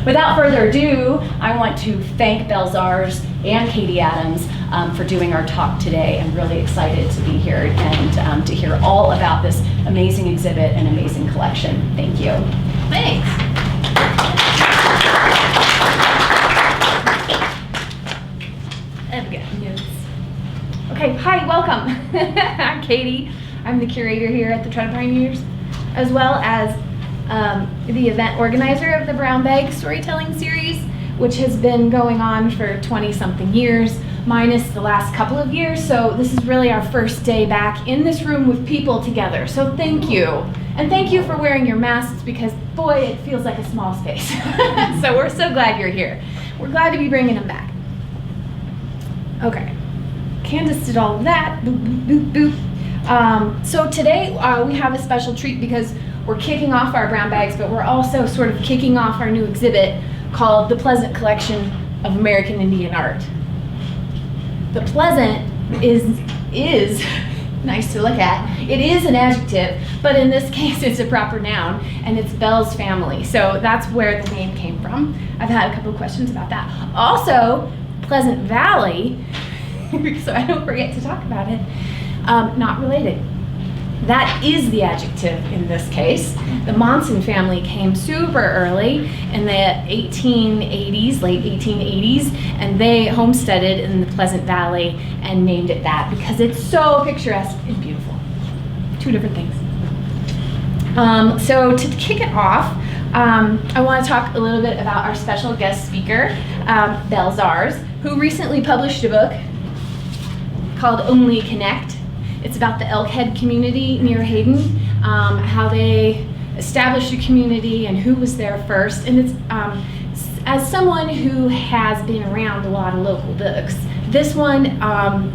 without further ado, I want to thank Belle Zars and Katie Adams for doing our talk today. I'm really excited to be here and to hear all about this amazing exhibit and amazing collection. Thank you. Thanks. I've got notes. Okay, hi, welcome. I'm Katie. I'm the curator here at the Trout Pioneers, as well as the event organizer of the Brown Bag Storytelling Series, which has been going on for 20-something years, minus the last couple of years. So this is really our first day back in this room with people together. So thank you. And thank you for wearing your masks because, boy, it feels like a small space. So we're so glad you're here. We're glad to be bringing them back. Okay. Candace did all of that. Boop, boop, boop, boop. So today we have a special treat because we're kicking off our brown bags, but we're also sort of kicking off our new exhibit called The Pleasant Collection of American Indian Art. The pleasant is nice to look at. It is an adjective, but in this case it's a proper noun, and it's Belle's family. So that's where the name came from. I've had a couple of questions about that. Also, Pleasant Valley, so I don't forget to talk about it, not related. That is the adjective in this case. The Monson family came super early in the 1880s, late 1880s, and they homesteaded in the Pleasant Valley and named it that because it's so picturesque and beautiful. Two different things. So to kick it off, I want to talk a little bit about our special guest speaker, Belle Zars, who recently published a book called Only Connect. It's about the Elkhead community near Hayden, how they established a community and who was there first. And it's, as someone who has been around a lot of local books, this one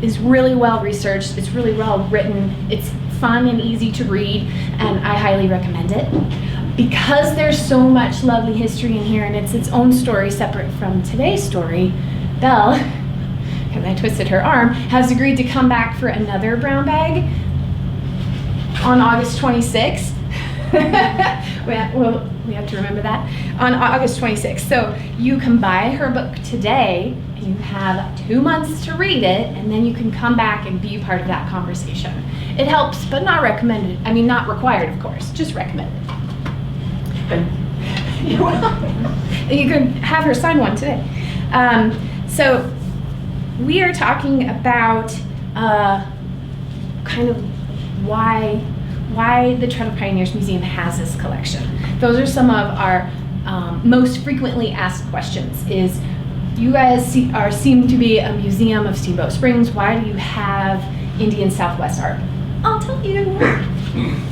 is really well researched, it's really well written, it's fun and easy to read, and I highly recommend it. Because there's so much lovely history in here and it's its own story separate from today's story, Belle, and I twisted her arm, has agreed to come back for another brown bag on August 26th. we have to remember that. On August 26th. So you can buy her book today, and you have 2 months to read it, and then you can come back and be part of that conversation. It helps, but not recommended. I mean, not required, of course, just recommended. You're welcome. You can have her sign one today. So we are talking about kind of why the Trout Pioneers Museum has this collection. Those are some of our most frequently asked questions. Is you guys seem to be a museum of Steamboat Springs. Why do you have Indian Southwest art? I'll tell you.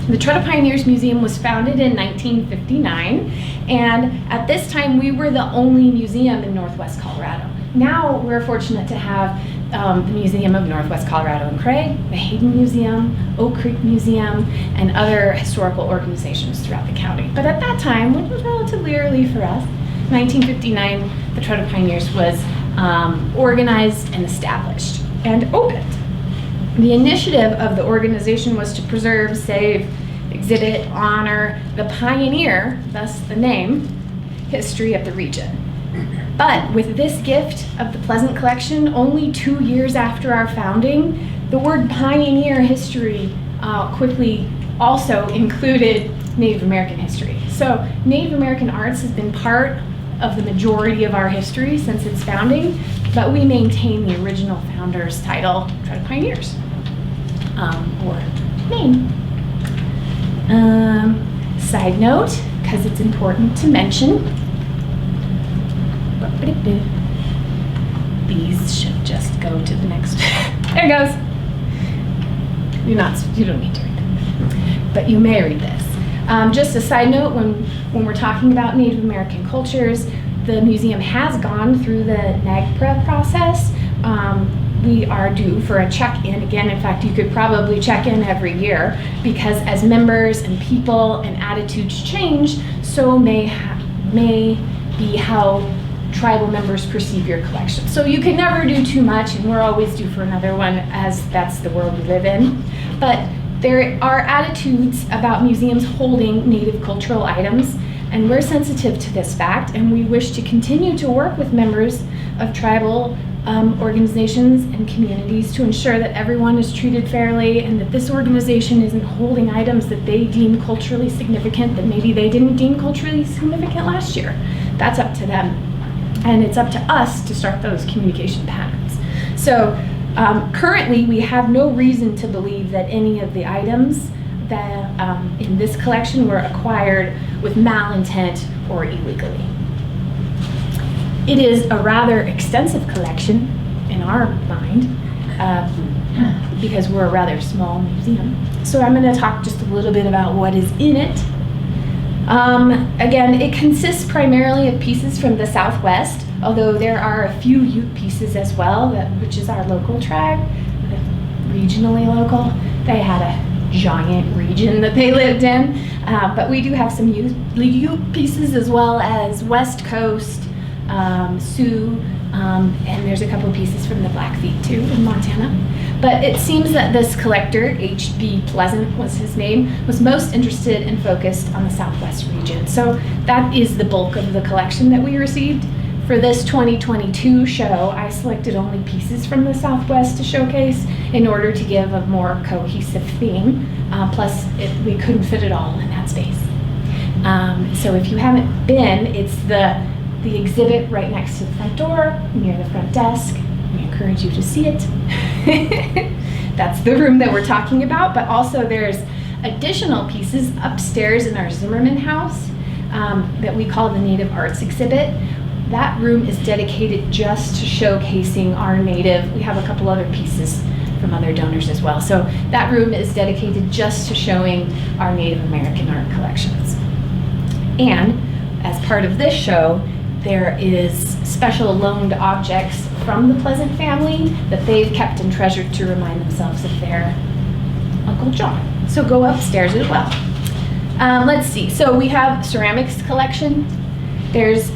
The Trout Pioneers Museum was founded in 1959, and at this time we were the only museum in Northwest Colorado. Now we're fortunate to have the Museum of Northwest Colorado in Craig, the Hayden Museum, Oak Creek Museum, and other historical organizations throughout the county. But at that time, which was relatively early for us, 1959, the Trout Pioneers was organized and established and opened. The initiative of the organization was to preserve, save, exhibit, honor the pioneer, thus the name, history of the region. But with this gift of the Pleasant Collection, only 2 years after our founding, the word pioneer history quickly also included Native American history. So Native American arts has been part of the majority of our history since its founding, but we maintain the original founder's title, Trout Pioneers, or name. Side note, because it's important to mention, these should just go to the next. There it goes. You don't need to read them, but you may read this. Just a side note, when we're talking about Native American cultures, the museum has gone through the NAGPRA process. We are due for a check-in again. In fact, you could probably check in every year because as members and people and attitudes change, so may be how tribal members perceive your collection. So you can never do too much, and we're always due for another one as that's the world we live in. But there are attitudes about museums holding Native cultural items, And we're sensitive to this fact, and we wish to continue to work with members of tribal organizations and communities to ensure that everyone is treated fairly and that this organization isn't holding items that they deem culturally significant that maybe they didn't deem culturally significant last year. That's up to them. And it's up to us to start those communication patterns. So currently we have no reason to believe that any of the items that in this collection were acquired with malintent or illegally. It is a rather extensive collection in our mind because we're a rather small museum. So I'm going to talk just a little bit about what is in it. Again, it consists primarily of pieces from the Southwest, although there are a few Ute pieces as well, which is our local tribe, regionally local. They had a giant region that they lived in, but we do have some Ute pieces as well as West Coast, Sioux, and there's a couple of pieces from the Blackfeet too in Montana. But it seems that this collector, H.B. Pleasant was his name, was most interested and focused on the Southwest region. So that is the bulk of the collection that we received. For this 2022 show, I selected only pieces from the Southwest to showcase in order to give a more cohesive theme. Plus, we couldn't fit it all in that space. So if you haven't been, it's the exhibit right next to the front door, near the front desk. We encourage you to see it. That's the room that we're talking about, but also there's additional pieces upstairs in our Zimmerman house that we call the Native Arts exhibit. That room is dedicated just to showcasing our Native. We have a couple other pieces from other donors as well. So that room is dedicated just to showing our Native American art collections. And as part of this show, there is special loaned objects from the Pleasant family that they've kept and treasured to remind themselves of their Uncle John. So go upstairs as well. Let's see, so we have ceramics collection. There's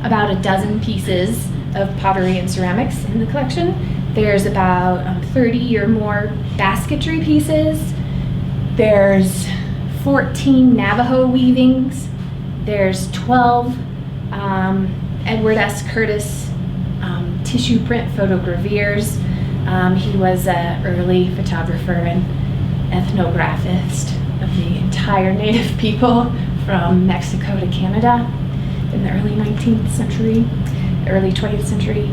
about a dozen pieces of pottery and ceramics in the collection. There's about 30 or more basketry pieces. There's 14 Navajo weavings. There's 12 Edward S. Curtis tissue print photogravures. He was an early photographer and ethnographist of the entire Native people from Mexico to Canada in the early 19th century, early 20th century.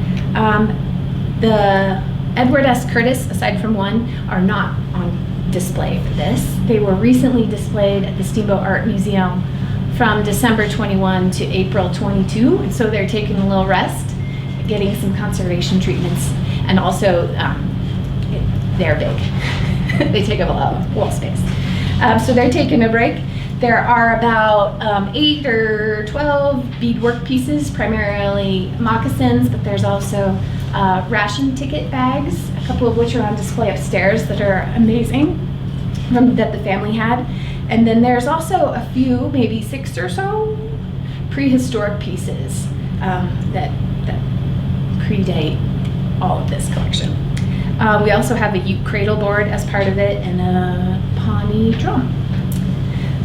The Edward S. Curtis, aside from one, are not on display for this. They were recently displayed at the Steamboat Art Museum from December 21 to April 22, and so they're taking a little rest, getting some conservation treatments, and also they're big. They take up a lot of wall space. So they're taking a break. There are about 8 or 12 beadwork pieces, primarily moccasins, but there's also ration ticket bags, a couple of which are on display upstairs that are amazing, that the family had. And then there's also a few, maybe 6 or so, prehistoric pieces that predate all of this collection. We also have a Ute cradle board as part of it and a Pawnee drum.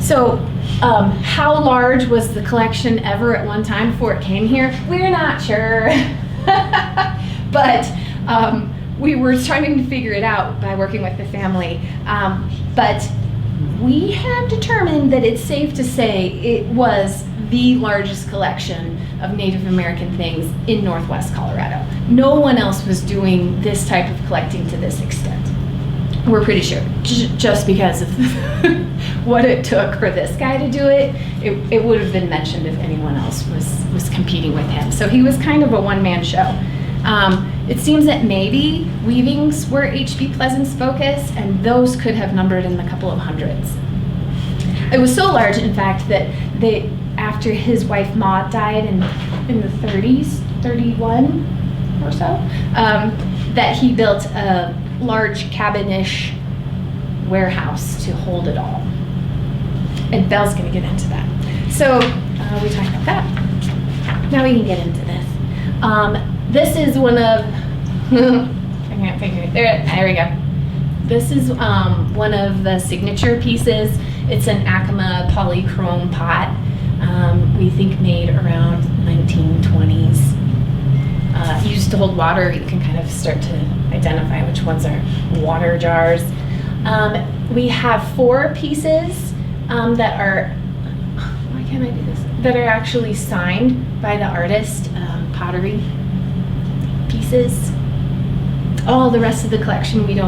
So how large was the collection ever at one time before it came here? We're not sure. But we were trying to figure it out by working with the family. But we have determined that it's safe to say it was the largest collection of Native American things in Northwest Colorado. No one else was doing this type of collecting to this extent. We're pretty sure, just because of what it took for this guy to do it, it would have been mentioned if anyone else was competing with him. So he was kind of a one-man show. It seems that maybe weavings were H.B. Pleasant's focus, and those could have numbered in a couple of hundreds. It was so large, in fact, that after his wife Maud died in the 30s, 31 or so, that he built a large cabin-ish warehouse to hold it all. And Belle's going to get into that. So we talked about that. Now we can get into this. This is one of, I can't figure it, there we go. This is one of the signature pieces. It's an Acoma polychrome pot, we think made around 1920s. Used to hold water. You can kind of start to identify which ones are water jars. We have 4 pieces that are, why can't I do this? That are actually signed by the artist, pottery pieces. All the rest of the collection we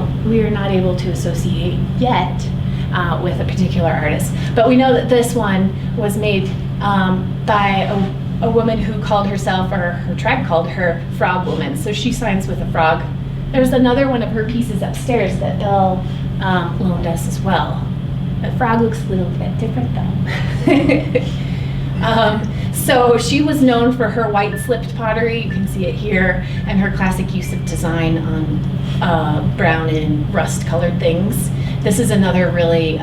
are not able to associate yet with a particular artist. But we know that this one was made by a woman who called herself, or her tribe called her, Frog Woman. So she signs with a frog. There's another one of her pieces upstairs that Belle loaned us as well. The frog looks a little bit different though. So she was known for her white slipped pottery, you can see it here, and her classic use of design on brown and rust colored things. This is another really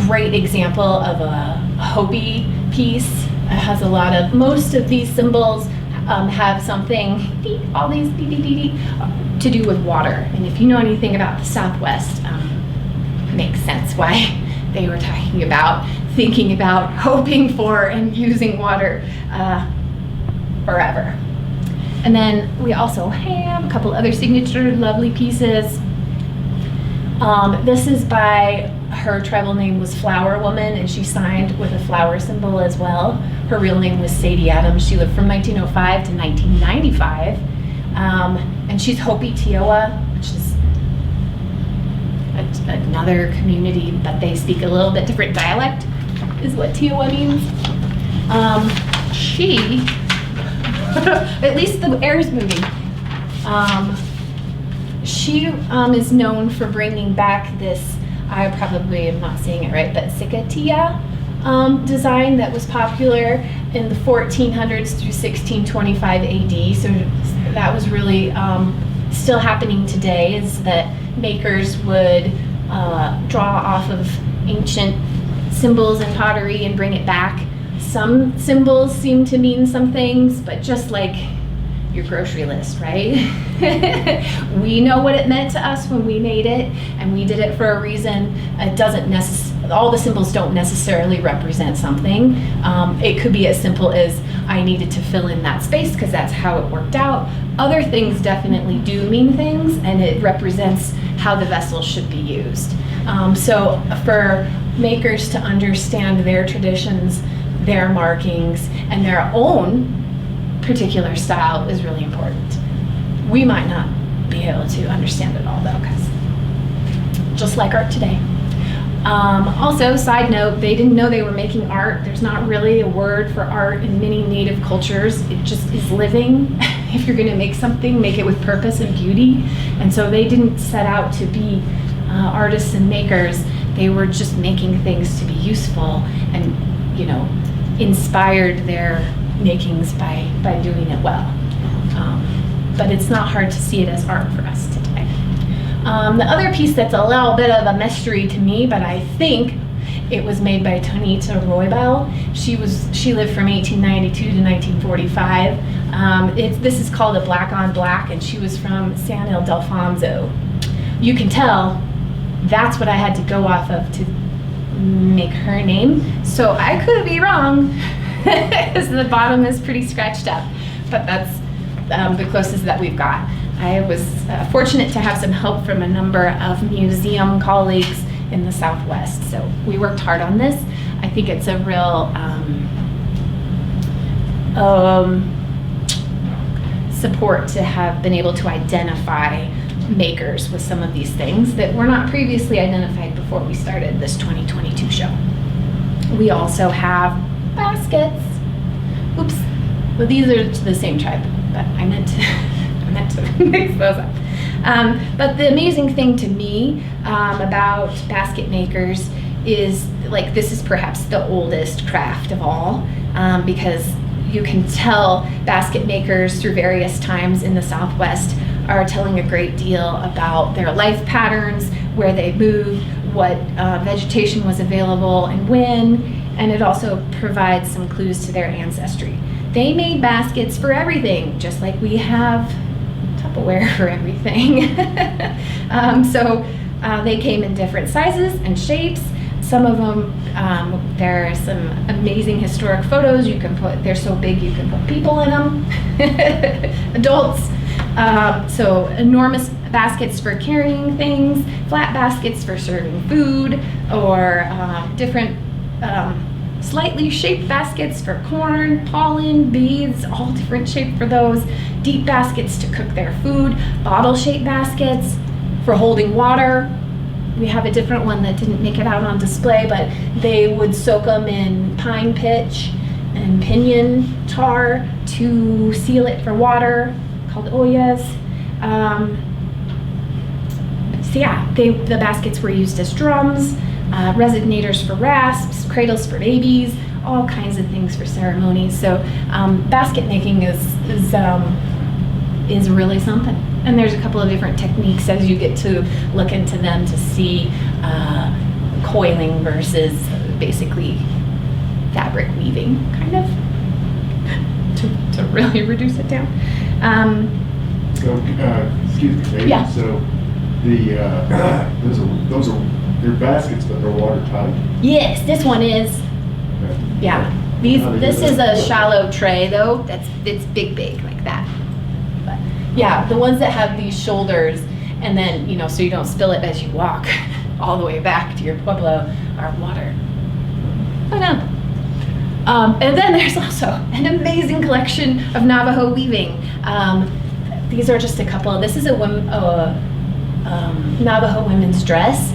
great example of a Hopi piece. It has a lot of, most of these symbols have something, all these to do with water. And if you know anything about the Southwest, it makes sense why they were talking about, thinking about, hoping for, and using water forever. And then we also have a couple other signature lovely pieces. This is by, her tribal name was Flower Woman, and she signed with a flower symbol as well. Her real name was Sadie Adams. She lived from 1905 to 1995. And she's Hopi Teowa, which is another community, but they speak a little bit different dialect, is what Teowa means. She, at least the air is moving. She is known for bringing back this, I probably am not saying it right, but Sikatia design that was popular in the 1400s through 1625 AD. So that was really still happening today, is that makers would draw off of ancient symbols and pottery and bring it back. Some symbols seem to mean some things, but just like your grocery list, right? We know what it meant to us when we made it, and we did it for a reason. It doesn't all the symbols don't necessarily represent something. It could be as simple as I needed to fill in that space because that's how it worked out. Other things definitely do mean things, and it represents how the vessel should be used. So for makers to understand their traditions, their markings, and their own particular style is really important. We might not be able to understand it all though, because just like art today. Also, side note, they didn't know they were making art. There's not really a word for art in many native cultures. It just is living. If you're going to make something, make it with purpose and beauty. And so they didn't set out to be artists and makers. They were just making things to be useful and, inspired their makings by doing it well. But it's not hard to see it as art for us today. The other piece that's a little bit of a mystery to me, but I think it was made by Tonita Roybal. She lived from 1892 to 1945. This is called a black on black, and she was from San Ildefonso. You can tell that's what I had to go off of to make her name. So I could be wrong, because the bottom is pretty scratched up, but that's the closest that we've got. I was fortunate to have some help from a number of museum colleagues in the Southwest, so we worked hard on this. I think it's a real support to have been able to identify makers with some of these things that were not previously identified before we started this 2022 show. We also have baskets. Oops. Well, these are the same tribe, but I meant to mix those up. But the amazing thing to me about basket makers is, this is perhaps the oldest craft of all, because you can tell basket makers through various times in the Southwest are telling a great deal about their life patterns, where they moved, what vegetation was available and when, and it also provides some clues to their ancestry. They made baskets for everything, just like we have Tupperware for everything. So they came in different sizes and shapes. some of them, there are some amazing historic photos. They're so big you can put people in them, adults. So enormous baskets for carrying things, flat baskets for serving food, or different slightly shaped baskets for corn, pollen, beads, all different shape for those. Deep baskets to cook their food, bottle-shaped baskets for holding water. We have a different one that didn't make it out on display, but they would soak them in pine pitch and pinyon tar to seal it for water, called ollas. So yeah, the baskets were used as drums, resignators for rasps, cradles for babies, all kinds of things for ceremonies. So basket making is really something. And there's a couple of different techniques as you get to look into them to see coiling versus basically fabric weaving, kind of, to really reduce it down. So, excuse me, Kate. Yeah. So those are they're baskets, but they're watertight. Yes, this one is. Okay. Yeah. This is a shallow tray though. It's big like that. But yeah, the ones that have these shoulders and then, so you don't spill it as you walk all the way back to your pueblo are water. Oh no. And then there's also an amazing collection of Navajo weaving. These are just a couple. This is a Navajo women's dress.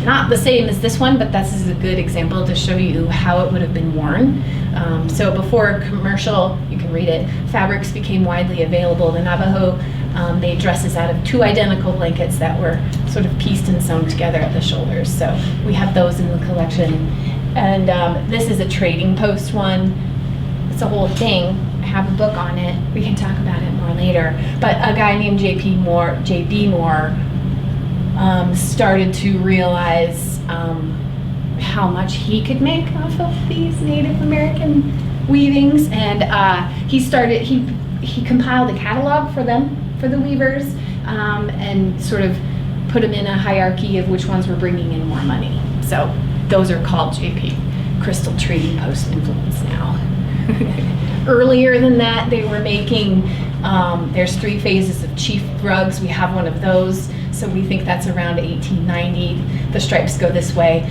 Not the same as this one, but this is a good example to show you how it would have been worn. So before commercial, you can read it, fabrics became widely available. The Navajo made dresses out of 2 identical blankets that were sort of pieced and sewn together at the shoulders. So we have those in the collection. And this is a trading post one. It's a whole thing. I have a book on it. We can talk about it more later. But a guy named J.B. Moore, started to realize how much he could make off of these Native American weavings, and he compiled a catalog for them, for the weavers, and sort of put them in a hierarchy of which ones were bringing in more money. So those are called J.P. Crystal Trading Post influence now. Earlier than that, they were making, there's 3 phases of chief rugs. We have one of those. So we think that's around 1890. The stripes go this way.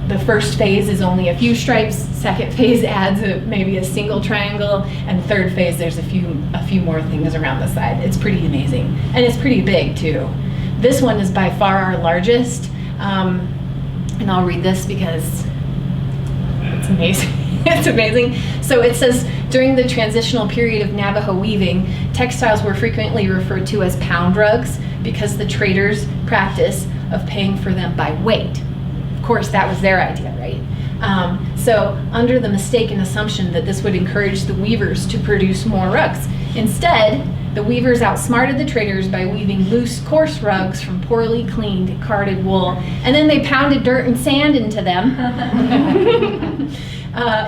The first phase is only a few stripes. Second phase adds maybe a single triangle, and third phase there's a few more things around the side. It's pretty amazing, and it's pretty big too. This one is by far our largest, and I'll read this because it's amazing. It's amazing. So it says, during the transitional period of Navajo weaving, textiles were frequently referred to as pound rugs because the traders' practice of paying for them by weight. Of course, that was their idea, right? So under the mistaken assumption that this would encourage the weavers to produce more rugs. Instead, the weavers outsmarted the traders by weaving loose, coarse rugs from poorly cleaned, carded wool, and then they pounded dirt and sand into them.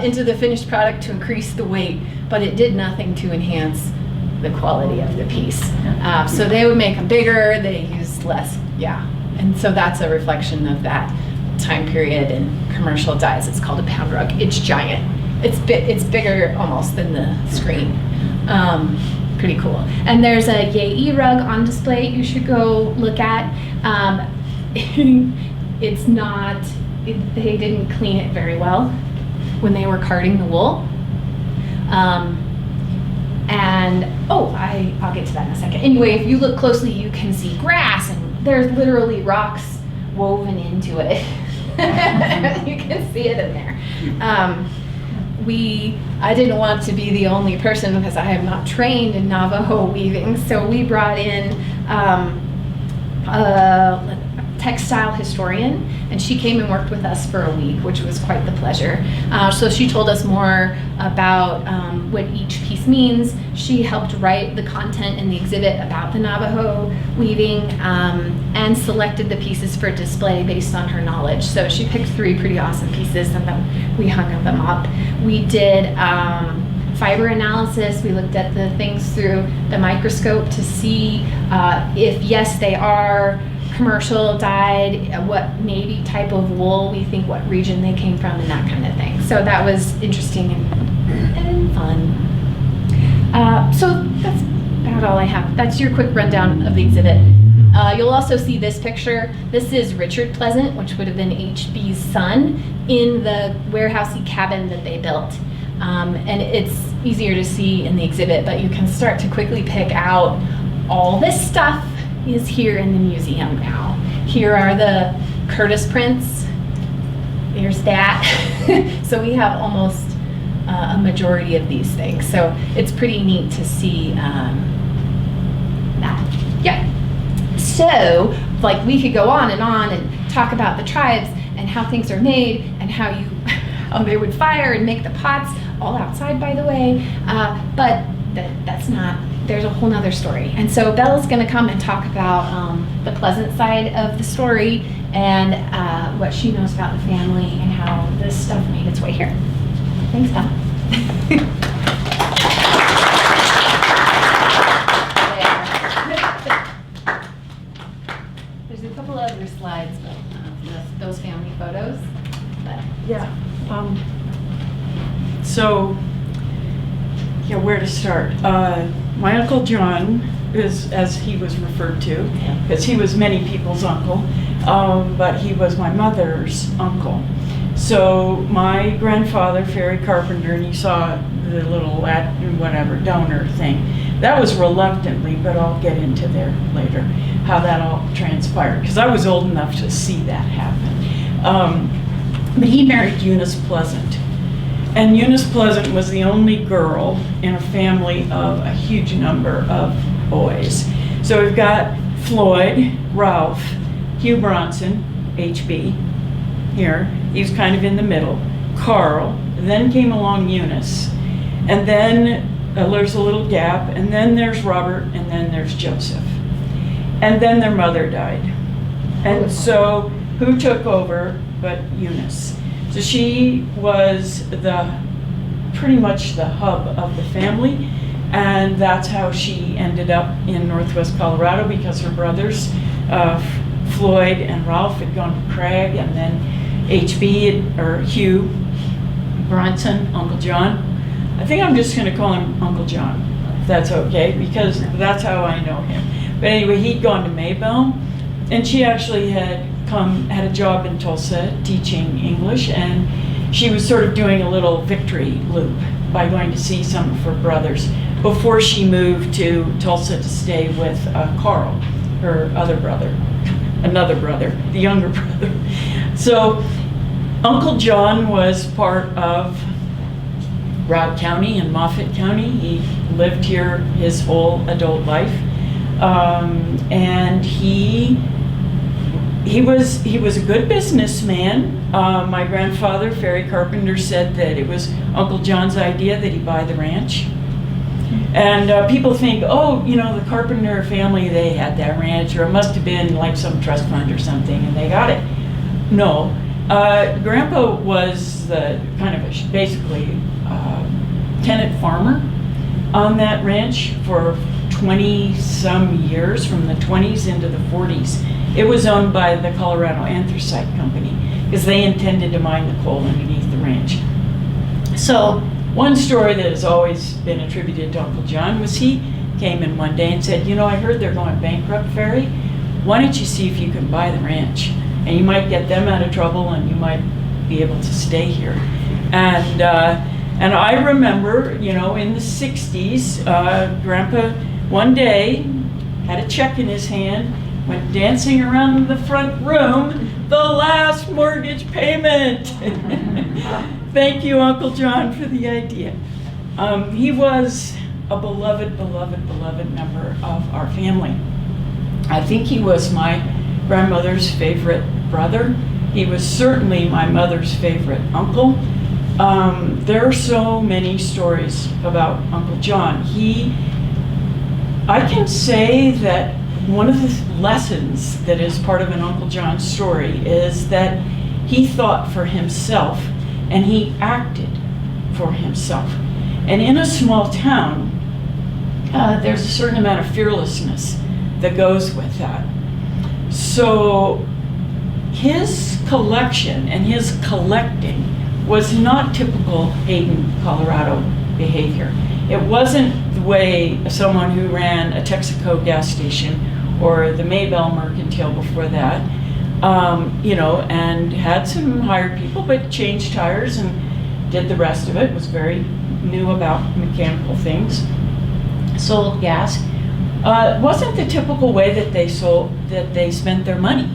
Into the finished product to increase the weight, but it did nothing to enhance the quality of the piece. So they would make them bigger, they used less, and so that's a reflection of that time period in commercial dyes. It's called a pound rug. It's giant. It's bigger almost than the screen. Pretty cool. And there's a Yei rug on display you should go look at. It's not, they didn't clean it very well when they were carding the wool. I'll get to that in a second. Anyway, if you look closely, you can see grass, and there's literally rocks woven into it. You can see it in there. I didn't want to be the only person because I am not trained in Navajo weaving, so we brought in a textile historian, and she came and worked with us for a week, which was quite the pleasure. So she told us more about what each piece means. She helped write the content in the exhibit about the Navajo weaving, and selected the pieces for display based on her knowledge. So she picked 3 pretty awesome pieces, and then we hung them up. We did fiber analysis. We looked at the things through the microscope to see if, yes, they are commercial dyed, what maybe type of wool we think, what region they came from, and that kind of thing. So that was interesting and fun. So that's about all I have. That's your quick rundown of the exhibit. You'll also see this picture. This is Richard Pleasant, which would have been HB's son, in the warehousey cabin that they built. And it's easier to see in the exhibit, but you can start to quickly pick out all this stuff is here in the museum now. Here are the Curtis prints. There's that. So we have almost a majority of these things. So it's pretty neat to see that. Yeah. So, like, we could go on and talk about the tribes and how things are made and how they would fire and make the pots, all outside, by the way. But that's not, there's a whole nother story. And so Belle's going to come and talk about the pleasant side of the story and what she knows about the family and how this stuff made its way here. Thanks, Belle. There's a couple other slides, but those family photos. But Yeah. So, yeah, where to start? My Uncle John is, as he was referred to, because he was many people's uncle, but he was my mother's uncle. So my grandfather, Ferry Carpenter, and you saw the little donor thing. That was reluctantly, but I'll get into there later, how that all transpired, because I was old enough to see that happen. But he married Eunice Pleasant. And Eunice Pleasant was the only girl in a family of a huge number of boys. So we've got Floyd, Ralph, Hugh Bronson, HB, here. He was kind of in the middle. Carl, then came along Eunice. And then there's a little gap, and then there's Robert, and then there's Joseph. And then their mother died. And so who took over but Eunice? So she was pretty much the hub of the family, and that's how she ended up in Northwest Colorado, because her brothers, Floyd and Ralph, had gone to Craig, and then Hugh Bronson, Uncle John. I think I'm just going to call him Uncle John, if that's okay, because that's how I know him. But anyway, he'd gone to Maybelle, and she actually had a job in Tulsa teaching English, and she was sort of doing a little victory loop by going to see some of her brothers before she moved to Tulsa to stay with Carl, her another brother, the younger brother. So Uncle John was part of Routt County and Moffett County. He lived here his whole adult life, and he was a good businessman. My grandfather, Ferry Carpenter, said that it was Uncle John's idea that he buy the ranch. And people think, the Carpenter family, they had that ranch, or it must have been like some trust fund or something, and they got it. No, Grandpa was the kind of basically tenant farmer on that ranch for 20-some years, from the 20s into the 40s. It was owned by the Colorado Anthracite Company, because they intended to mine the coal underneath the ranch. So one story that has always been attributed to Uncle John was he came in one day and said, I heard they're going bankrupt, Ferry. Why don't you see if you can buy the ranch? And you might get them out of trouble, and you might be able to stay here. And I remember, in the 60s, Grandpa one day had a check in his hand, went dancing around the front room, the last mortgage payment. Thank you, Uncle John, for the idea. He was a beloved member of our family. I think he was my grandmother's favorite brother. He was certainly my mother's favorite uncle. There are so many stories about Uncle John. I can say that one of the lessons that is part of an Uncle John story is that he thought for himself and he acted for himself. And in a small town, there's a certain amount of fearlessness that goes with that. So his collection and his collecting was not typical Hayden, Colorado behavior. It wasn't the way someone who ran a Texaco gas station or the Maybell Mercantile before that, and had some hired people, but changed tires and did the rest of it, was very new about mechanical things, sold gas. Wasn't the typical way that they spent their money,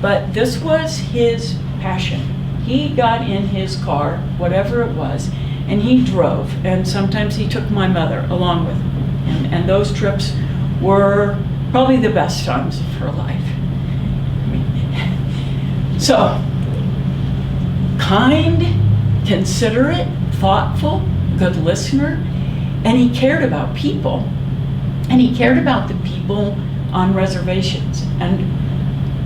but this was his passion. He got in his car, whatever it was, and he drove, and sometimes he took my mother along with him, and those trips were probably the best times of her life. So, kind, considerate, thoughtful, good listener, and he cared about people, and he cared about the people on reservations, and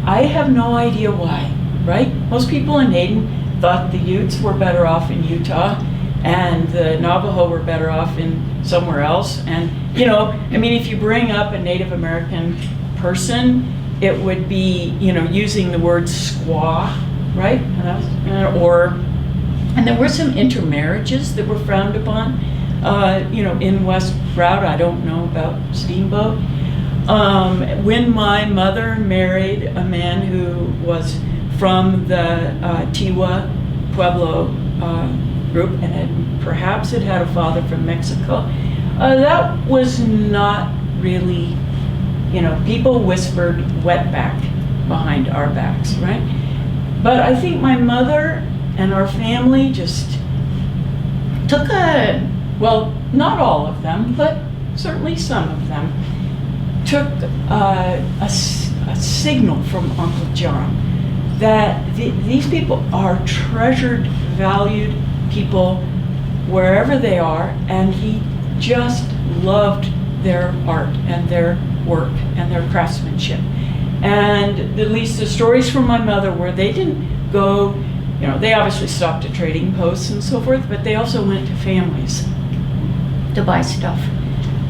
I have no idea why, right? Most people in Hayden thought the Utes were better off in Utah, and the Navajo were better off in somewhere else. And, if you bring up a Native American person, it would be, using the word squaw, right? And there were some intermarriages that were frowned upon, in West Route. I don't know about Steamboat. When my mother married a man who was from the Tiwa Pueblo group and perhaps had a father from Mexico, that was not really, people whispered wetback behind our backs, right? But I think my mother and our family just took not all of them, but certainly some of them, took a signal from Uncle John that these people are treasured, valued people wherever they are, and he just loved their art and their work and their craftsmanship. And at least the stories from my mother were they didn't go, they obviously stopped at trading posts and so forth, but they also went to families to buy stuff,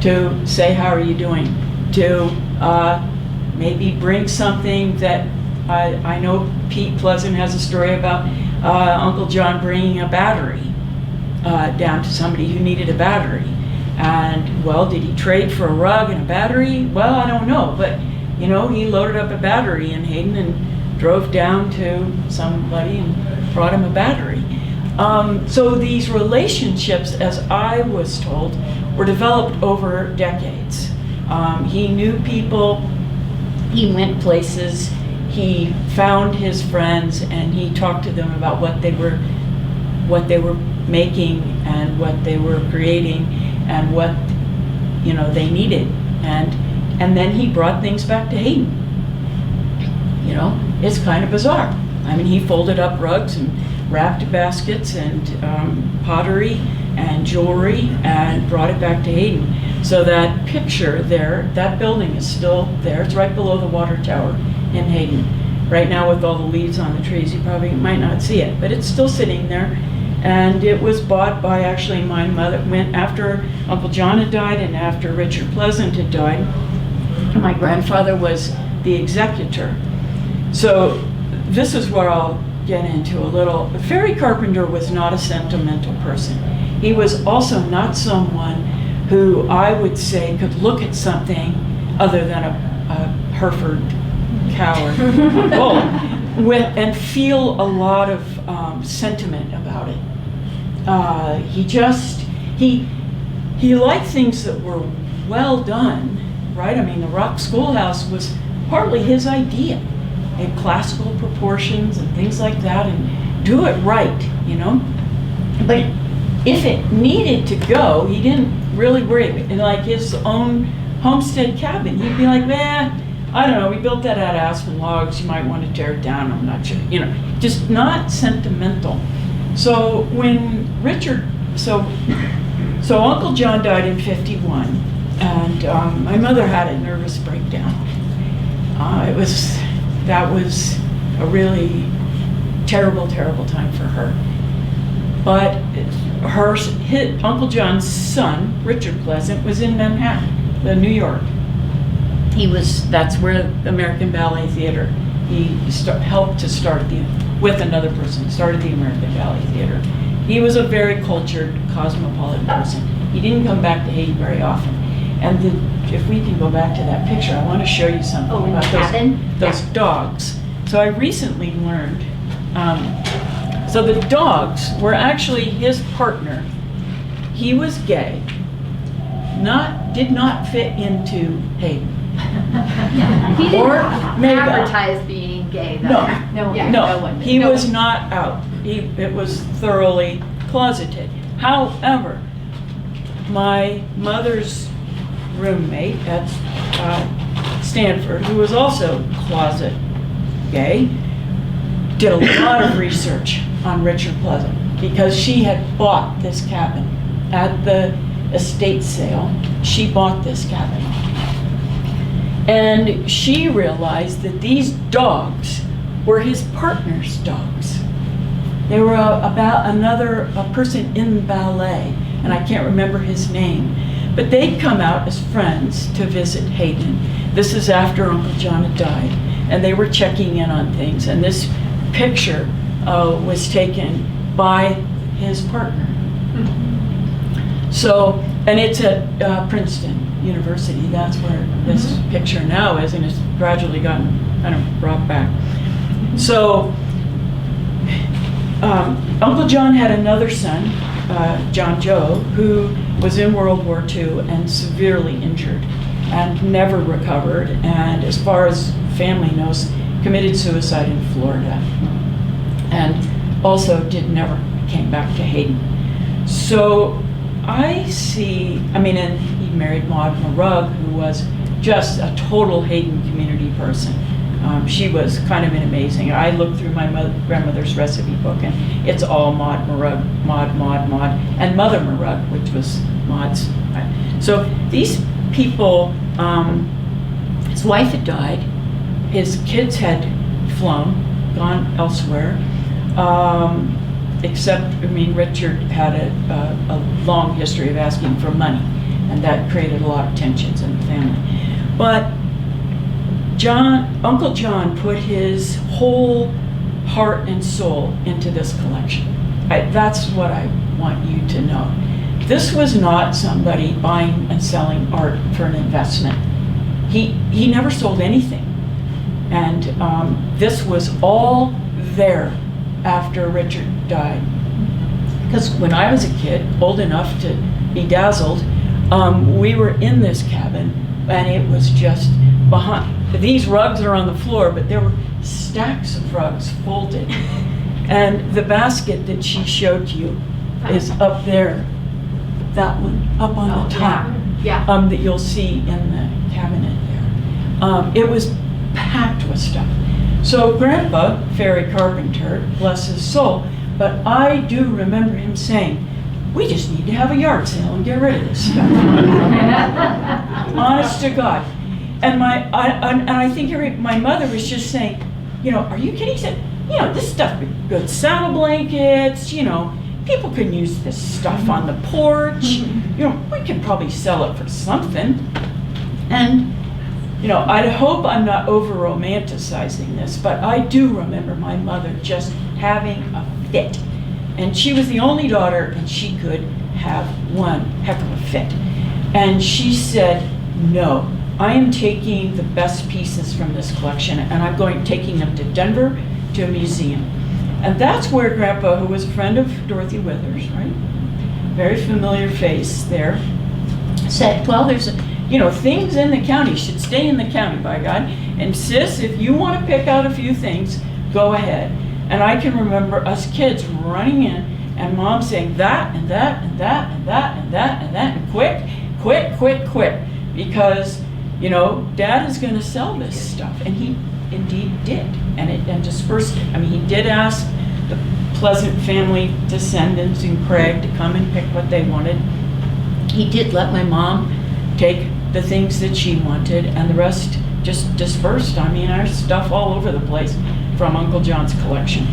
to say, how are you doing? To maybe bring something that I know Pete Pleasant has a story about Uncle John bringing a battery down to somebody who needed a battery. And, did he trade for a rug and a battery? Well, I don't know, but, he loaded up a battery in Hayden and drove down to somebody and brought him a battery. So these relationships, as I was told, were developed over decades. He knew people, he went places, he found his friends, and he talked to them about what they were making and what they were creating and what they needed, and then he brought things back to Hayden. It's kind of bizarre. He folded up rugs and wrapped baskets and pottery and jewelry and brought it back to Hayden. So that picture there, that building is still there. It's right below the water tower in Hayden. Right now with all the leaves on the trees, you probably might not see it, but it's still sitting there. And it was bought by actually my mother, went after Uncle John had died and after Richard Pleasant had died. My grandfather was the executor. So this is where I'll get into a little. Ferry Carpenter was not a sentimental person. He was also not someone who I would say could look at something other than a Hereford cow or bull and feel a lot of sentiment about it. He liked things that were well done, right? The Rock Schoolhouse was partly his idea. In classical proportions and things like that, and do it right, But if it needed to go, he didn't really worry. In like his own homestead cabin, he'd be like, I don't know, we built that out of aspen logs, you might want to tear it down, I'm not sure, just not sentimental. So when so Uncle John died in '51, and my mother had a nervous breakdown. That was a really terrible, terrible time for her. But Uncle John's son, Richard Pleasant, was in Manhattan, New York. That's where the American Ballet Theater, he helped to start with another person, started the American Ballet Theater. He was a very cultured, cosmopolitan person. He didn't come back to Haiti very often. And if we can go back to that picture, I want to show you something Oh, in the about cabin? those dogs. So I recently learned, so the dogs were actually his partner. He was gay, did not fit into Hayden. He didn't Or maybe- advertise being gay, though. No, one did. he No was one. not out. It was thoroughly closeted. However, my mother's roommate at Stanford, who was also closet gay, did a lot of research on Richard Pleasant because she had bought this cabin at the estate sale. She bought this cabin. And she realized that these dogs were his partner's dogs. They were about a person in ballet, and I can't remember his name, but they'd come out as friends to visit Hayden. This is after Uncle John had died, and they were checking in on things, and this picture was taken by his partner. So, and it's at Princeton University. That's where this picture now is, and it's gradually gotten kind of brought back. So, Uncle John had another son, John Joe, who was in World War II and severely injured and never recovered, and as far as family knows, committed suicide in Florida, and also never came back to Hayden. So I see, and he married Maud Marug, who was just a total Hayden community person. She was kind of an amazing. I looked through my grandmother's recipe book, and it's all Maud Marug, Maud, and Mother Marug, which was Maud's. So these people, his wife had died, his kids had flown, gone elsewhere, except, Richard had a long history of asking for money, and that created a lot of tensions in the family. But Uncle John put his whole heart and soul into this collection. That's what I want you to know. This was not somebody buying and selling art for an investment. He never sold anything. And this was all there after Richard died. Because when I was a kid, old enough to be dazzled, we were in this cabin, and it was just behind. These rugs are on the floor, but there were stacks of rugs folded. And the basket that she showed you is up there, that one, up on the top, that you'll see in the cabinet there. It was packed with stuff. So Grandpa, Ferry Carpenter, bless his soul, but I do remember him saying, we just need to have a yard sale and get rid of this stuff. Honest to God. And I think my mother was just saying, are you kidding? He said, this stuff would be good saddle blankets, people can use this stuff on the porch. We could probably sell it for something. And, I hope I'm not over-romanticizing this, but I do remember my mother just having a fit. And she was the only daughter, and she could have one heck of a fit. And she said, no, I am taking the best pieces from this collection, and I'm taking them to Denver to a museum. And that's where Grandpa, who was a friend of Dorothy Withers, right? Very familiar face there, said, well, there's things in the county should stay in the county, by God. And sis, if you want to pick out a few things, go ahead. And I can remember us kids running in and Mom saying that and that and that and that and that and that and quick, because Dad is going to sell this stuff, and he indeed did, and dispersed it. He did ask the Pleasant family descendants in Craig to come and pick what they wanted. He did let my mom take the things that she wanted, and the rest just dispersed. Our stuff all over the place from Uncle John's collection.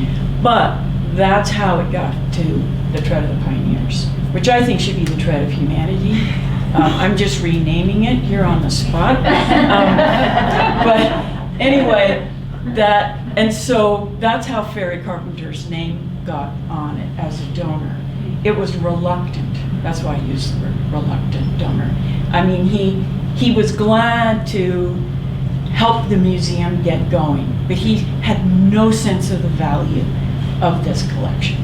But that's how it got to the Tread of the Pioneers, which I think should be the Tread of Humanity. I'm just renaming it here on the spot. But anyway, and so that's how Ferry Carpenter's name got on it as a donor. It was reluctant. That's why I use the word reluctant donor. I mean, he was glad to help the museum get going, but he had no sense of the value of this collection.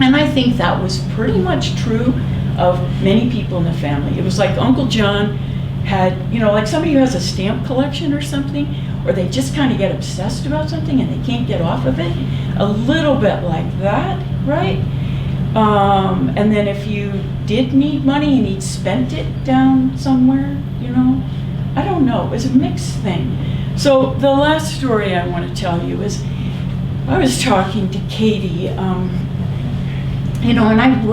And I think that was pretty much true of many people in the family. It was like Uncle John had, like somebody who has a stamp collection or something, or they just kind of get obsessed about something and they can't get off of it. A little bit like that, right? And then if you did need money and he'd spent it down somewhere, I don't know, it was a mixed thing. So the last story I want to tell you is, I was talking to Katie, and I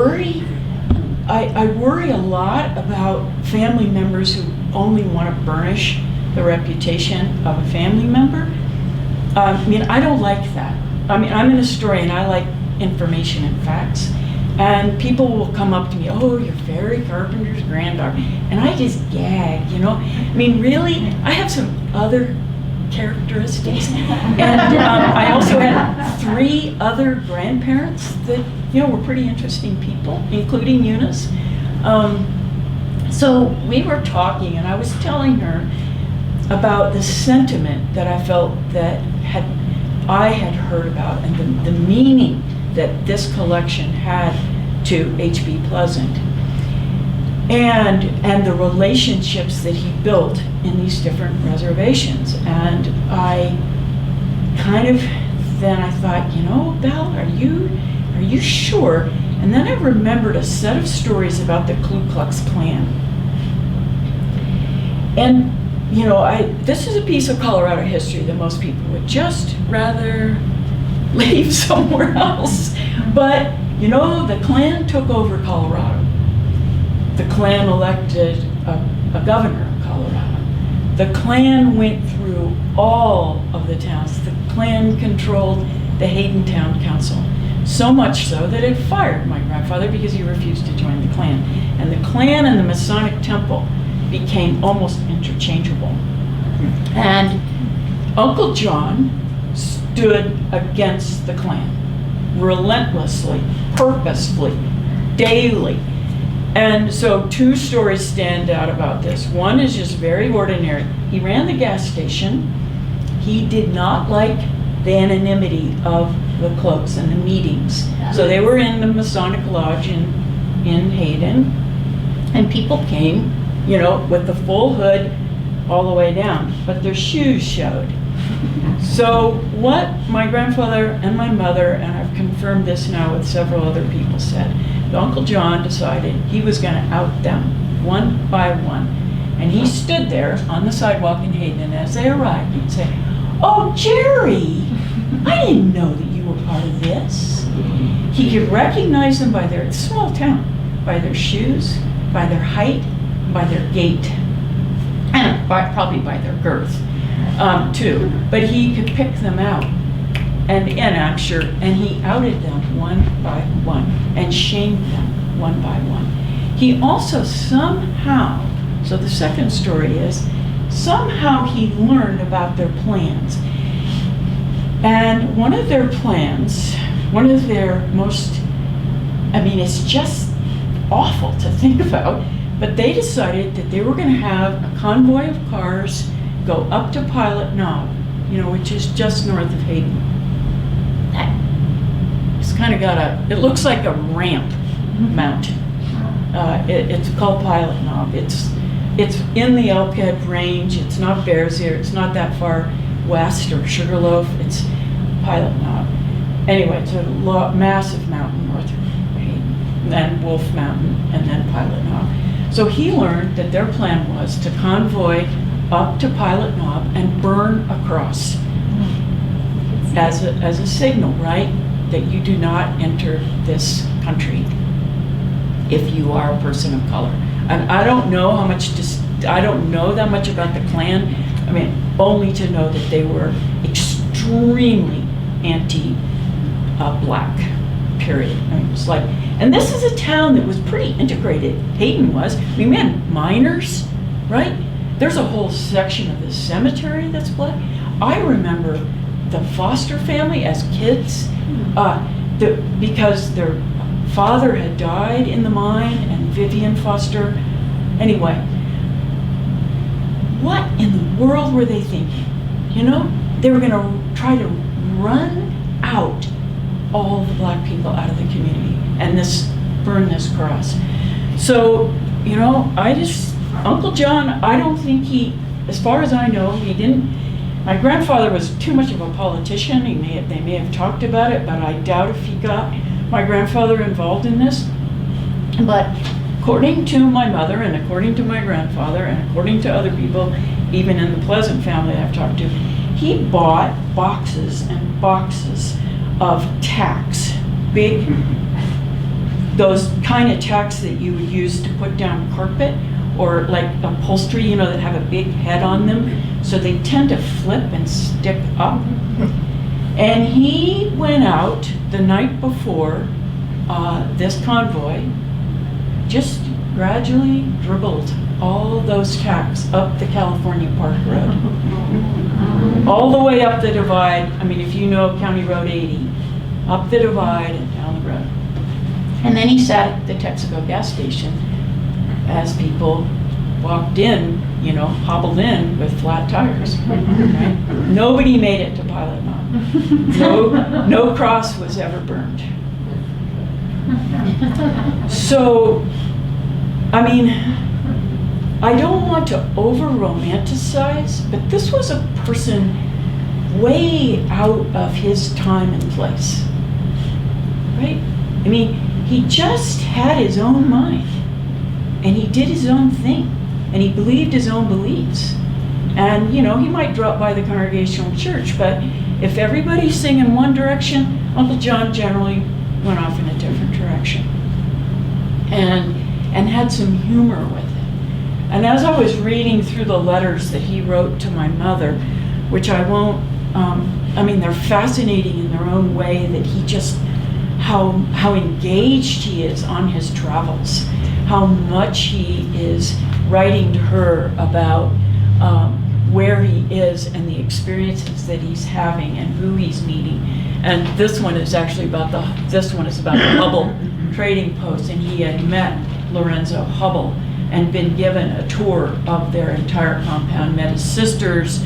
worry a lot about family members who only want to burnish the reputation of a family member. I don't like that. I'm an historian, I like information and facts. And people will come up to me, oh, you're Ferry Carpenter's granddaughter. And I just gag, really, I have some other characteristics. And I also had 3 other grandparents that, were pretty interesting people, including Eunice. So we were talking, and I was telling her about the sentiment that I felt that I had heard about, and the meaning that this collection had to H.B. Pleasant, and the relationships that he built in these different reservations. And I thought, Belle, are you sure? And then I remembered a set of stories about the Ku Klux Klan. And this is a piece of Colorado history that most people would just rather leave somewhere else. But, the Klan took over Colorado. The Klan elected a governor of Colorado. The Klan went through all of the towns. The Klan controlled the Hayden Town Council. So much so that it fired my grandfather because he refused to join the Klan. And the Klan and the Masonic Temple became almost interchangeable. And Uncle John stood against the Klan, relentlessly, purposefully, daily. And so 2 stories stand out about this. One is just very ordinary. He ran the gas station. He did not like the anonymity of the clubs and the meetings. So they were in the Masonic Lodge in Hayden, and people came, with the full hood all the way down, but their shoes showed. So what my grandfather and my mother, and I've confirmed this now with several other people, said, Uncle John decided he was going to out them one by one. And he stood there on the sidewalk in Hayden, and as they arrived, he'd say, oh, Jerry, I didn't know that you were part of this. He could recognize them by it's a small town, by their shoes, by their height, by their gait, and probably by their girth, too. But he could pick them out, and I'm sure, and he outed them one by one and shamed them one by one. He also somehow, so the second story is, somehow he learned about their plans. And one of their plans, one of their most, it's just awful to think about, but they decided that they were going to have a convoy of cars go up to Pilot Knob, which is just north of Hayden. It's kind of got it looks like a ramp mountain. It's called Pilot Knob. It's in the Elkhead Range. It's not Bears Ear. It's not that far west or Sugarloaf. It's Pilot Knob. Anyway, it's a massive mountain north of Hayden, and then Wolf Mountain, and then Pilot Knob. So he learned that their plan was to convoy up to Pilot Knob and burn across as a signal, right? That you do not enter this country if you are a person of color. And I don't know I don't know that much about the Klan. Only to know that they were extremely anti-black. period. I mean, it was like, and this is a town that was pretty integrated. Hayden was. I mean, we had miners, right? There's a whole section of the cemetery that's black. I remember the Foster family as kids, because their father had died in the mine, and Vivian Foster. Anyway, what in the world were they thinking? You know, they were going to try to run out all the black people out of the community and burn this cross. So, you know, Uncle John, I don't think as far as I know, he didn't. My grandfather was too much of a politician. They may have talked about it, but I doubt if he got my grandfather involved in this. But according to my mother, and according to my grandfather, and according to other people, even in the Pleasant family I've talked to, he bought boxes and boxes of tacks, big, those kind of tacks that you would use to put down carpet, or like upholstery, you know, that have a big head on them, so they tend to flip and stick up. And he went out the night before this convoy, just gradually dribbled all those tacks up the California Park Road. All the way up the divide. I mean, if you know County Road 80, up the divide and down the road. And then he sat at the Texaco gas station as people walked in, you know, hobbled in with flat tires. Right? Nobody made it to Pilot Mountain. No cross was ever burned. So, I mean, I don't want to over-romanticize, but this was a person way out of his time and place, right? I mean, he just had his own mind, and he did his own thing, and he believed his own beliefs. And, you know, he might drop by the Congregational Church, but if everybody's singing one direction, Uncle John generally went off in a different direction, and had some humor with it. And as I was reading through the letters that he wrote to my mother, which I won't, I mean, they're fascinating in their own way, that he just, how engaged he is on his travels, how much he is writing to her about where he is and the experiences that he's having and who he's meeting. And this one is actually about the Hubble trading post, and he had met Lorenzo Hubble and been given a tour of their entire compound, met his sisters,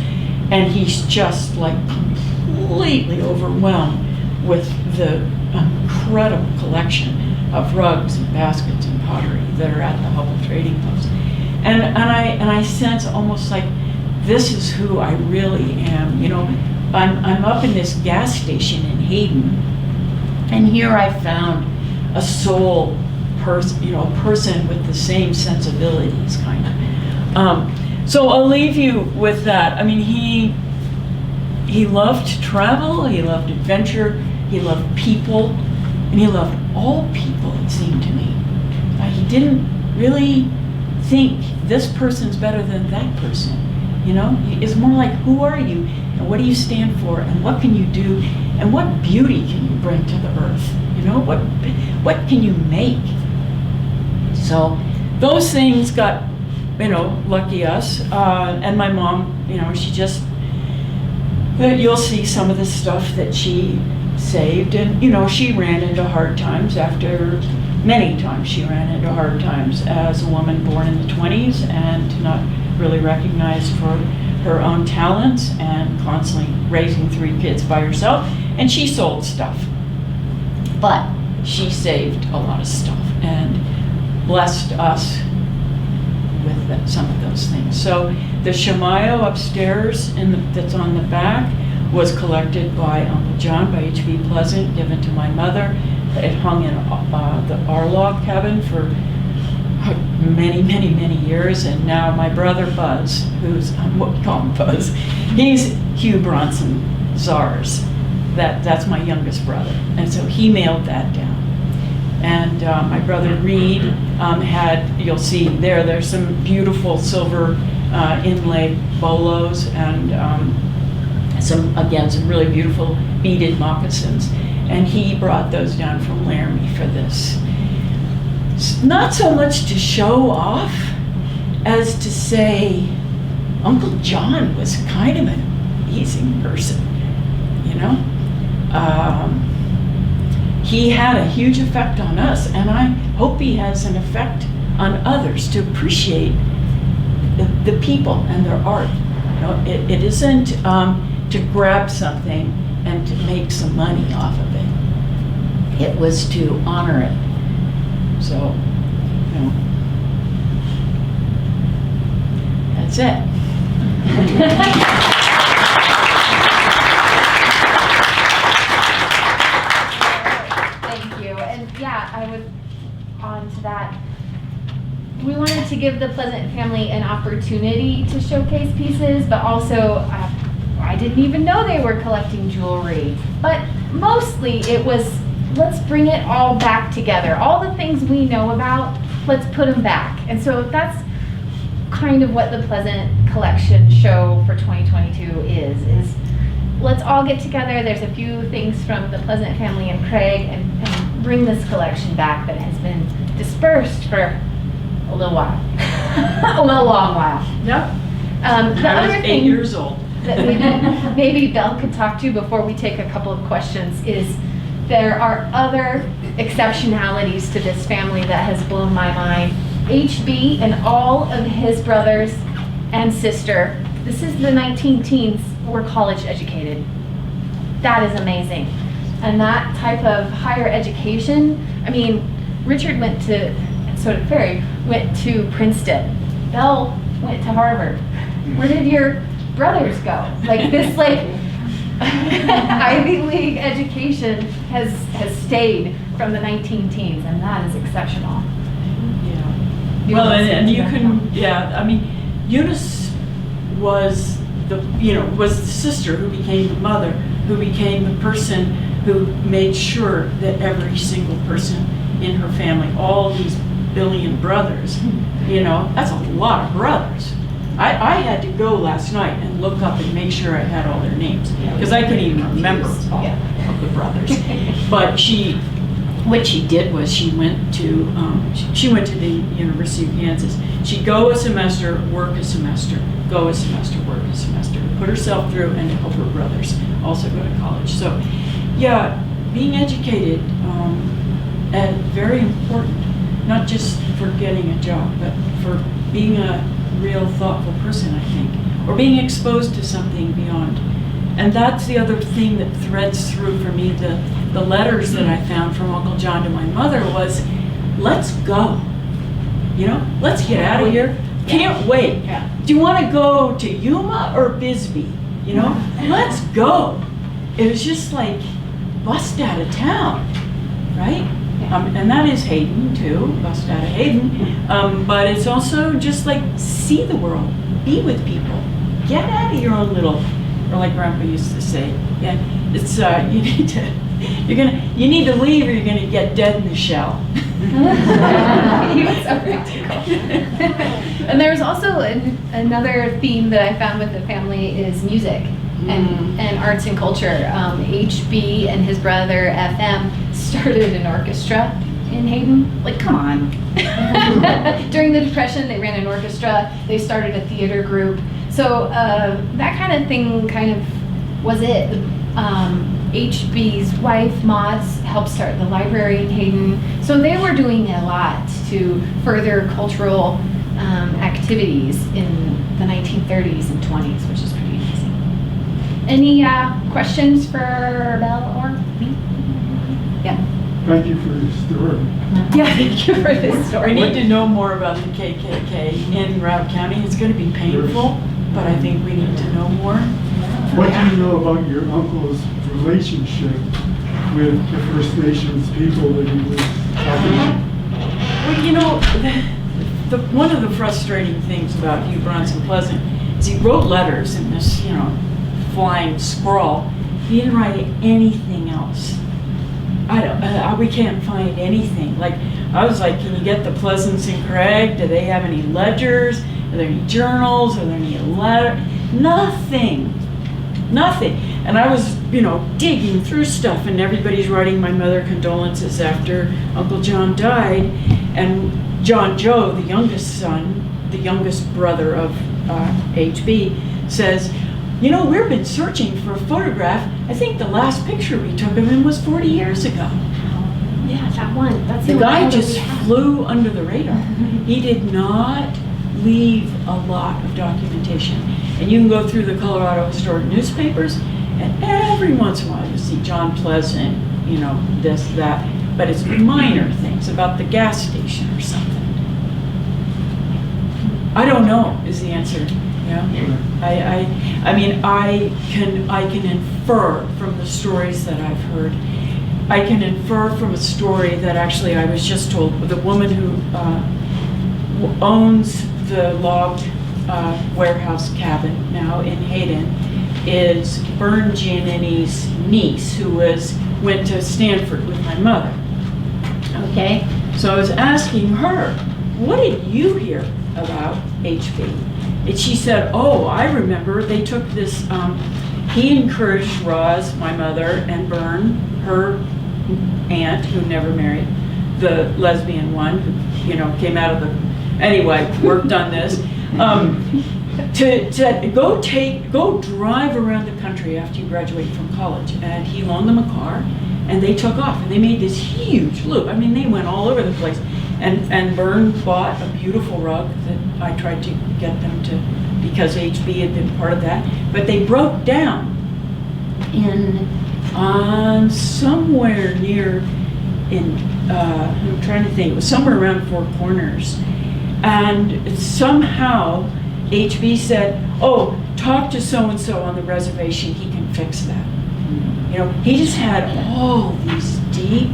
and he's just like completely overwhelmed with the incredible collection of rugs and baskets and pottery that are at the Hubble trading post. And I sense almost like this is who I really am. You know, I'm up in this gas station in Hayden, and here I found a soul person, you know, a person with the same sensibilities, kind of. So I'll leave you with that. I mean, he loved to travel, he loved adventure, he loved people, and he loved all people, it seemed to me. He didn't really think this person's better than that person. You know, it's more like, who are you, and what do you stand for, and what can you do, and what beauty can you bring to the earth? You know, what can you make? So those things got, you know, lucky us. And my mom, you know, she just, you'll see some of the stuff that she saved, and, you know, she ran into hard times many times she ran into hard times as a woman born in the 20s and not really recognized for her own talents and constantly raising 3 kids by herself. And she sold stuff, but she saved a lot of stuff and blessed us with some of those things. So the Shamayo upstairs that's on the back was collected by Uncle John, by H.B. Pleasant, given to my mother. It hung in our log cabin for many, many, many years, and now my brother Buzz, who's, what we call him Buzz, he's Hugh Bronson Zars. That's my youngest brother, and so he mailed that down. And my brother Reed had, you'll see there's some beautiful silver inlaid bolos and some really beautiful beaded moccasins. And he brought those down from Laramie for this. Not so much to show off as to say Uncle John was kind of an amazing person, you know? He had a huge effect on us, and I hope he has an effect on others to appreciate the people and their art. You know, it isn't to grab something and to make some money off of it. It was to honor it. So, you know, that's it. Thank you. And yeah, I would, on to that. We wanted to give the Pleasant family an opportunity to showcase pieces, but also I didn't even know they were collecting jewelry. But mostly it was, let's bring it all back together. All the things we know about, let's put them back. And so that's kind of what the Pleasant collection show for 2022 is let's all get together. There's a few things from the Pleasant family and Craig and bring this collection back that has been dispersed for a little while, a little long while. Yep. The I was other 8 thing years old. that maybe Belle could talk to before we take a couple of questions is there are other exceptionalities to this family that has blown my mind. HB and all of his brothers and sister, this is the 19 teens, were college educated. That is amazing. And that type of higher education, I mean, Richard went to, and so did Ferry, went to Princeton. Belle went to Harvard. Where did your brothers go? Like this, Ivy League education has stayed from the 19 teens, and that is exceptional. Yeah. You Well, want to and speak you to that? can, yeah, I mean, Eunice was was the sister who became the mother, who became the person who made sure that every single person in her family, all these billion brothers, that's a lot of brothers. I had to go last night and look up and make sure I had all their names, because I couldn't even remember all of the brothers. But what she did was she went to the University of Kansas. She'd go a semester, work a semester, go a semester, work a semester, put herself through and help her brothers also go to college. So yeah, being educated, and very important, not just for getting a job, but for being a real thoughtful person, I think, or being exposed to something beyond. And that's the other thing that threads through for me, the letters that I found from Uncle John to my mother was, let's go. Let's get out of here. Can't wait. Yeah. Do you want to go to Yuma or Bisbee? Let's go. It was just like bust out of town, right? And that is Hayden too, bust out of Hayden. But it's also just like see the world, be with people, get out of your own little, or like Grandpa used to say, yeah, it's you need to leave or you're gonna get dead in the shell. He was so practical. And there's also another theme that I found with the family is music and arts and culture. HB and his brother FM started an orchestra in Hayden. Like, come on. During the Depression, they ran an orchestra. They started a theater group. So that kind of thing kind of was it. HB's wife, Maud's, helped start the library in Hayden. So they were doing a lot to further cultural activities in the 1930s and 20s, which is pretty amazing. Any questions for Belle or me? Yeah. Thank you for your story. Yeah, thank you for this We story. need to know more about the KKK in Robb County. It's going to be painful, but I think we need to know more. What do you know about your uncle's relationship with the First Nations people that he was talking about? Well, one of the frustrating things about Hugh Bronson Pleasant is he wrote letters in this, flying scrawl. He didn't write anything else. We can't find anything. Like, I was like, can you get the Pleasants and Craig? Do they have any ledgers? Are there any journals? Are there any letters? Nothing. And I was, digging through stuff, and everybody's writing my mother condolences after Uncle John died. And John Joe, the youngest son, the youngest brother of HB, says, we've been searching for a photograph. I think the last picture we took of him was 40 years ago. Yeah, that one. That's The one guy photo just we have. flew under the radar. He did not leave a lot of documentation. And you can go through the Colorado Historic newspapers, and every once in a while you see John Pleasant, this, that, but it's minor things about the gas station or something. I don't know is the answer. Yeah. I mean, I can infer from the stories that I've heard. I can infer from a story that actually I was just told. The woman who owns the logged warehouse cabin now in Hayden is Bern Giannini's niece, who went to Stanford with my mother. Okay, so I was asking her, what did you hear about HB? And she said, oh, I remember they took this, he encouraged Roz, my mother, and Bern, her aunt, who never married, the lesbian one, who, came out of the, anyway, worked on this, to go drive around the country after you graduate from college. And he loaned them a car, and they took off, and they made this huge loop. I mean, they went all over the place. And Bern bought a beautiful rug that I tried to get them to, because HB had been part of that. But they broke down on somewhere near, I'm trying to think, it was somewhere around Four Corners. And somehow HB said, oh, talk to so-and-so on the reservation, he can fix that. He just had all these deep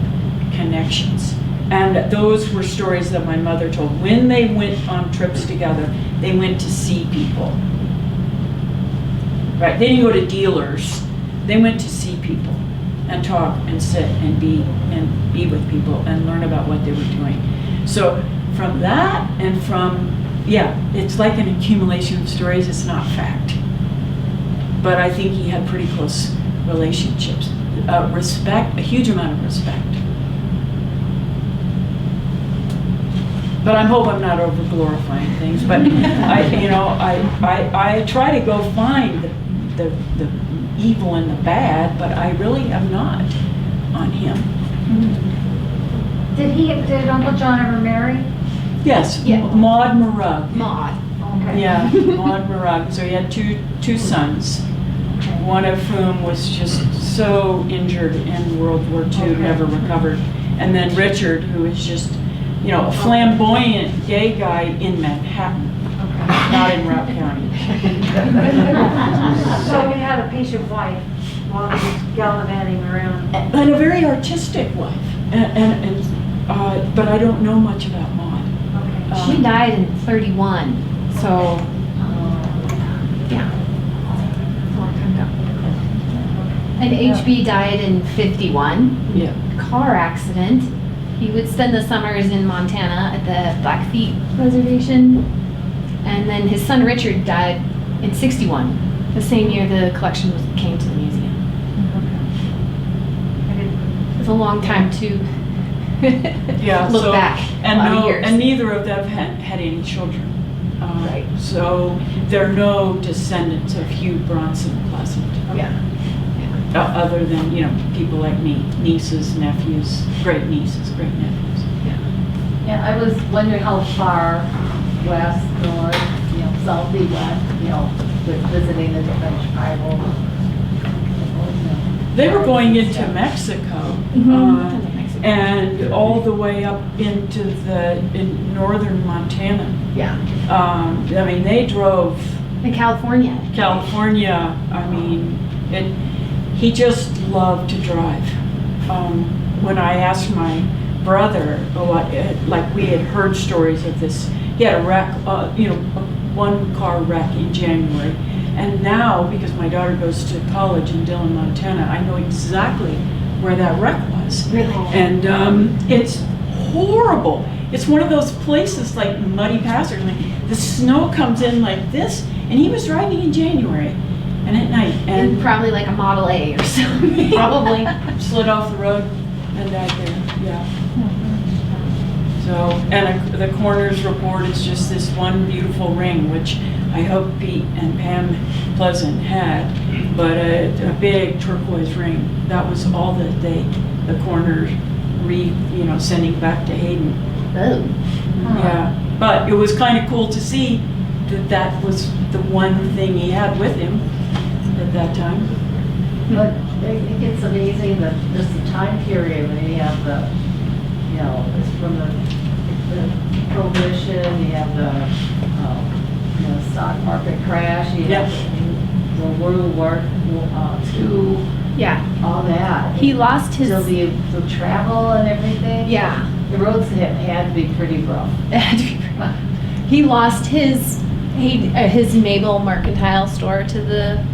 connections. And those were stories that my mother told. When they went on trips together, they went to see people. Right? They didn't go to dealers. They went to see people and talk and sit and be with people and learn about what they were doing. So from that and from, it's like an accumulation of stories. It's not fact. But I think he had pretty close relationships. Respect, a huge amount of respect. But I hope I'm not over glorifying things. But I try to go find the evil and the bad, but I really am not on him. Did Uncle John ever marry? Yes, Yeah. Maud Marug. Maud. Okay. Yeah, Maud Marug. So he had two sons, one of whom was just so injured in World War II, Okay. never recovered. And then Richard, who is just, a flamboyant gay guy in Manhattan, not in Rock County. So he had a patient wife while he was gallivanting around. And a very artistic wife. But I don't know much about Maud. Okay. She died in 31, so yeah, a long time ago. And HB died in 51. Yeah. Car accident. He would spend the summers in Montana at the Blackfeet Reservation. And then his son Richard died in 61, the same year the collection came to the museum. It was a long time to look back. A lot of years. And neither of them had any children. Right. So there are no descendants of Hugh Bronson Pleasant. Yeah. Other than, people like me, nieces, nephews, great nieces, great nephews. Yeah, I was wondering how far west, north, south they went, with visiting the different tribal. They were going into Mexico, and all the way up into in northern Montana. Yeah. I mean, they drove In California. California. I mean, he just loved to drive. When I asked my brother, like we had heard stories of this, he had a wreck, a one-car wreck in January. And now, because my daughter goes to college in Dillon, Montana, I know exactly where that wreck was. Really? And it's horrible. It's one of those places like Muddy Pass or something. The snow comes in like this, and he was driving in January. and at night, And and probably like a Model A or something. probably slid off the road and died there, yeah. So, and the coroner's report is just this one beautiful ring, which I hope Pete and Pam Pleasant had, but a big turquoise ring. That was all that the coroner sending back to Hayden. Oh. Yeah, but it was kind of cool to see that was the one thing he had with him at that time. But I think it's amazing that just the time period when you have it's from the prohibition, you have the stock market crash, you have the World War II, Yeah. all that. He lost his. So the travel and everything. Yeah. The roads had to be pretty rough. He lost his Mabel Mercantile store to the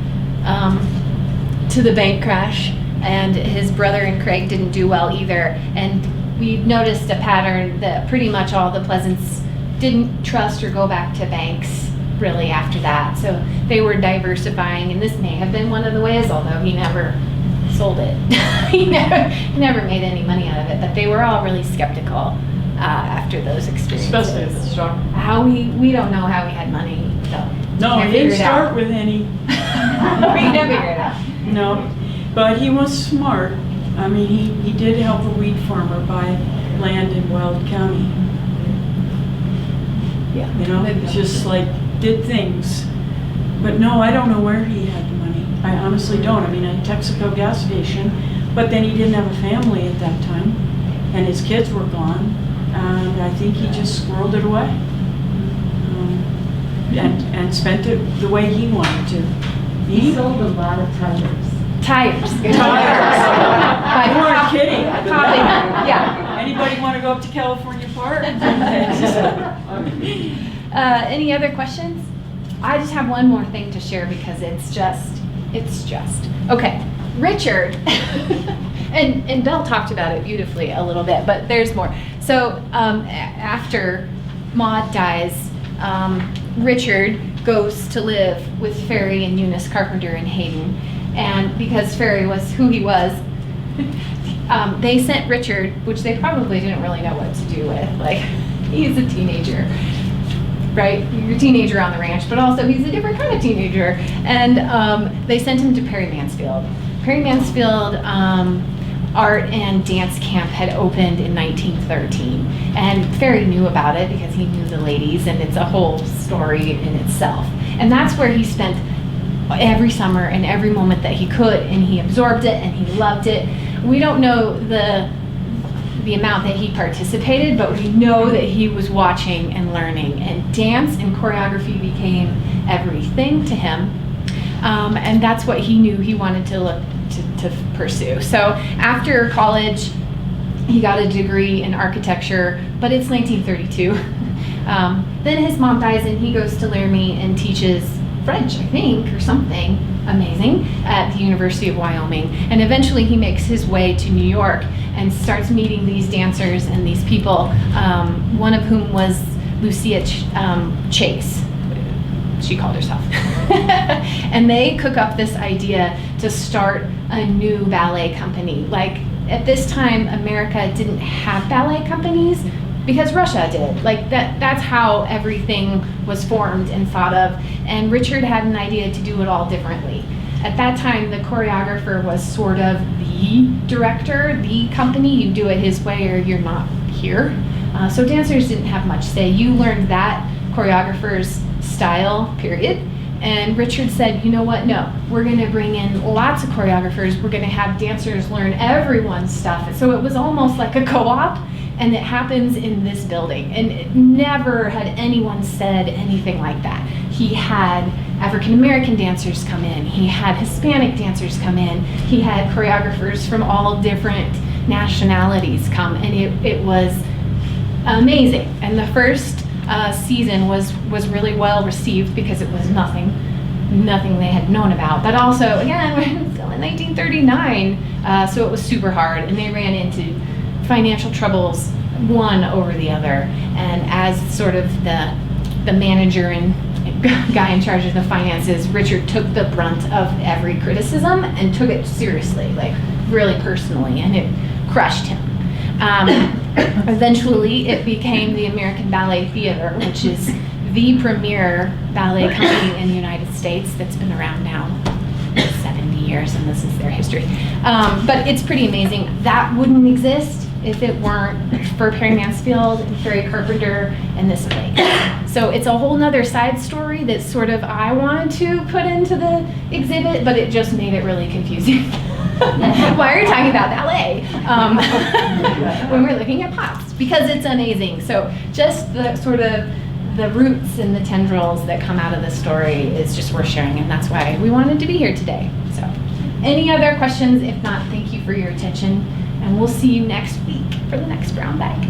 bank crash, and his brother and Craig didn't do well either. And we noticed a pattern that pretty much all the Pleasants didn't trust or go back to banks really after that. So they were diversifying, and this may have been one of the ways, although he never sold it. he never made any money out of it, but they were all really skeptical after those experiences. Especially at the stock. We don't know how he had money, though. No, Can't he didn't figure it out. start with any. We never figure it out. No, but he was smart. I mean, he did help a wheat farmer buy land in Weld County. Yeah. It's just like, did things. But no, I don't know where he had the money. I honestly don't. I mean, at Texaco gas station, but then he didn't have a family at that time, and his kids were gone, and I think he just squirreled it away. And spent it the way he wanted to. He sold a lot of tires. Tires. You weren't kidding. Probably not. Yeah. Anybody want to go up to California Park? Any other questions? I just have one more thing to share because it's just. Okay, Richard, and Belle talked about it beautifully a little bit, but there's more. So after Maud dies, Richard goes to live with Ferry and Eunice Carpenter in Hayden. And because Ferry was who he was, they sent Richard, which they probably didn't really know what to do with. Like, he's a teenager, right? You're a teenager on the ranch, but also he's a different kind of teenager. And they sent him to Perry Mansfield. Perry Mansfield Art and Dance Camp had opened in 1913. And Ferry knew about it because he knew the ladies, and it's a whole story in itself. And that's where he spent every summer and every moment that he could, and he absorbed it and he loved it. We don't know the amount that he participated, but we know that he was watching and learning, and dance and choreography became everything to him. And that's what he knew he wanted to pursue. So after college, he got a degree in architecture, but it's 1932. Then his mom dies and he goes to Laramie and teaches French, I think, or something amazing at the University of Wyoming. And eventually he makes his way to New York and starts meeting these dancers and these people, one of whom was Lucia Chase. She called herself. And they cook up this idea to start a new ballet company. Like, at this time, America didn't have ballet companies because Russia did. Like, that's how everything was formed and thought of. And Richard had an idea to do it all differently. At that time, the choreographer was sort of the director, the company. You do it his way or you're not here. So dancers didn't have much say. You learned that choreographer's style, period. And Richard said, you know what, no, we're gonna bring in lots of choreographers, we're gonna have dancers learn everyone's stuff. So it was almost like a co-op, and it happens in this building. And it never had anyone said anything like that. He had African American dancers come in, he had Hispanic dancers come in, he had choreographers from all different nationalities come, and it was amazing. And the first season was really well received because it was nothing they had known about. But also, again, we're still in 1939, so it was super hard, and they ran into financial troubles one over the other. And as sort of the manager and guy in charge of the finances, Richard took the brunt of every criticism and took it seriously, like really personally, and it crushed him. Eventually, it became the American Ballet Theater, which is the premier ballet company in the United States that's been around now 70 years, and this is their history. But it's pretty amazing. That wouldn't exist if it weren't for Perry Mansfield and Carrie Carpenter and this place. So it's a whole nother side story that sort of I wanted to put into the exhibit, but it just made it really confusing. Why are you talking about ballet when we're looking at pops? Because it's amazing. So just the sort of the roots and the tendrils that come out of the story is just worth sharing, and that's why we wanted to be here today. So any other questions? If not, thank you for your attention, and we'll see you next week for the next brown bag.